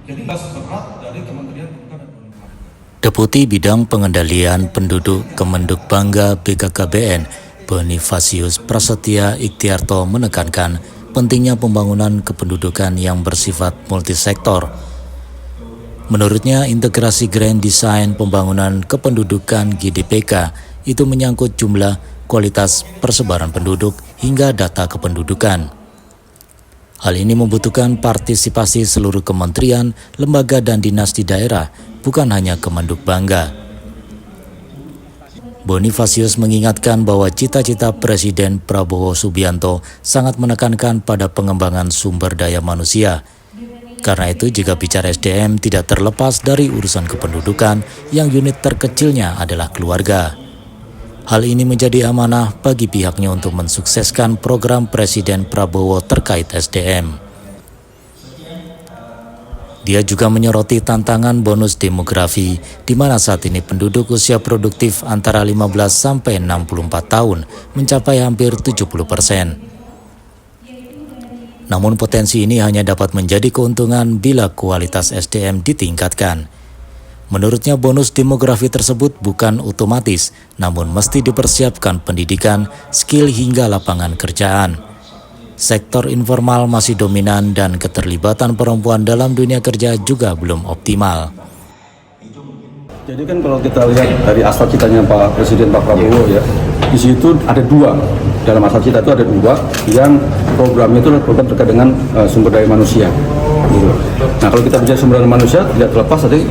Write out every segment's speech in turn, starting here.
Jadi tugas berat dari Kementerian Pendidikan dan Kebudayaan. Deputi Bidang Pengendalian Penduduk Kemenduk Bangga BKKBN, Bonifasius Prasetya Ikhtiarto menekankan pentingnya pembangunan kependudukan yang bersifat multisektor. Menurutnya, integrasi Grand Design Pembangunan Kependudukan GDPK itu menyangkut jumlah, kualitas, persebaran penduduk, hingga data kependudukan. Hal ini membutuhkan partisipasi seluruh kementerian, lembaga, dan dinas di daerah, bukan hanya Kemenduk Bangga. Bonifasius mengingatkan bahwa cita-cita Presiden Prabowo Subianto sangat menekankan pada pengembangan sumber daya manusia. Karena itu, jika bicara SDM tidak terlepas dari urusan kependudukan yang unit terkecilnya adalah keluarga. Hal ini menjadi amanah bagi pihaknya untuk mensukseskan program Presiden Prabowo terkait SDM. Dia juga menyoroti tantangan bonus demografi, di mana saat ini penduduk usia produktif antara 15 sampai 64 tahun mencapai hampir 70%. Namun potensi ini hanya dapat menjadi keuntungan bila kualitas SDM ditingkatkan. Menurutnya, bonus demografi tersebut bukan otomatis, namun mesti dipersiapkan pendidikan, skill hingga lapangan kerjaan. Sektor informal masih dominan dan keterlibatan perempuan dalam dunia kerja juga belum optimal. Jadi kan kalau kita lihat dari asal citanya Pak Presiden Pak Prabowo ya, di situ ada dua, dalam asal cita itu ada dua yang programnya itu adalah program terkait dengan sumber daya manusia. Gitu. Nah kalau kita bicara sumber daya manusia tidak terlepas dari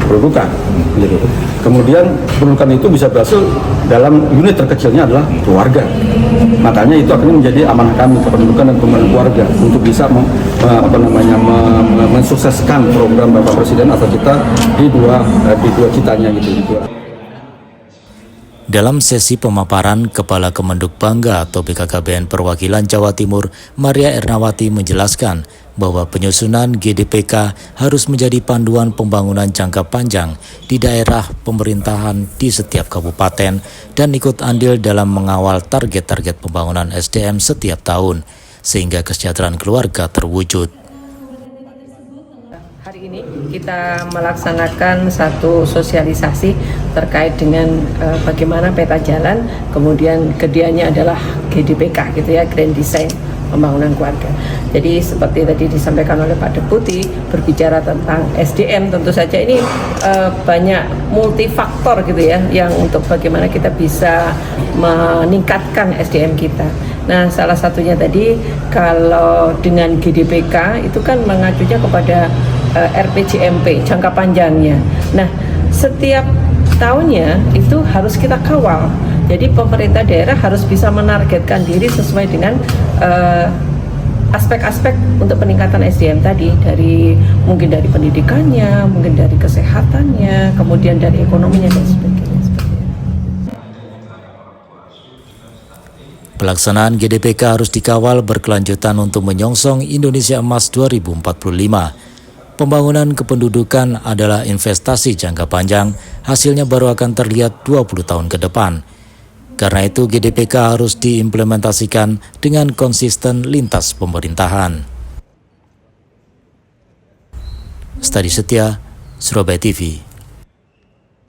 pendudukan. Gitu. Kemudian pendudukan itu bisa berhasil dalam unit terkecilnya adalah keluarga. Makanya itu akhirnya menjadi amanah kami kependudukan dan pembangunan keluarga untuk bisa mensukseskan program Bapak Presiden atau kita di dua citanya gitu. Dalam sesi pemaparan, Kepala Kemenduk Bangga atau BKKBN Perwakilan Jawa Timur, Maria Ernawati menjelaskan bahwa penyusunan GDPK harus menjadi panduan pembangunan jangka panjang di daerah pemerintahan di setiap kabupaten dan ikut andil dalam mengawal target-target pembangunan SDM setiap tahun, sehingga kesejahteraan keluarga terwujud. Hari ini kita melaksanakan satu sosialisasi terkait dengan bagaimana peta jalan, kemudian kediannya adalah GDPK gitu ya, Grand Design Pembangunan Keluarga. Jadi seperti tadi disampaikan oleh Pak Deputi, berbicara tentang SDM, tentu saja ini banyak multifaktor gitu ya, yang untuk bagaimana kita bisa meningkatkan SDM kita. Nah, salah satunya tadi kalau dengan GDPK itu kan mengacunya kepada RPJMP jangka panjangnya. Nah, setiap tahunnya itu harus kita kawal. Jadi pemerintah daerah harus bisa menargetkan diri sesuai dengan aspek-aspek untuk peningkatan SDM tadi, mungkin dari pendidikannya, mungkin dari kesehatannya, kemudian dari ekonominya dan sebagainya. Pelaksanaan GDPK harus dikawal berkelanjutan untuk menyongsong Indonesia Emas 2045. Pembangunan kependudukan adalah investasi jangka panjang, hasilnya baru akan terlihat 20 tahun ke depan. Karena itu GDPK harus diimplementasikan dengan konsisten lintas pemerintahan. Stadi Setia, Surabaya TV.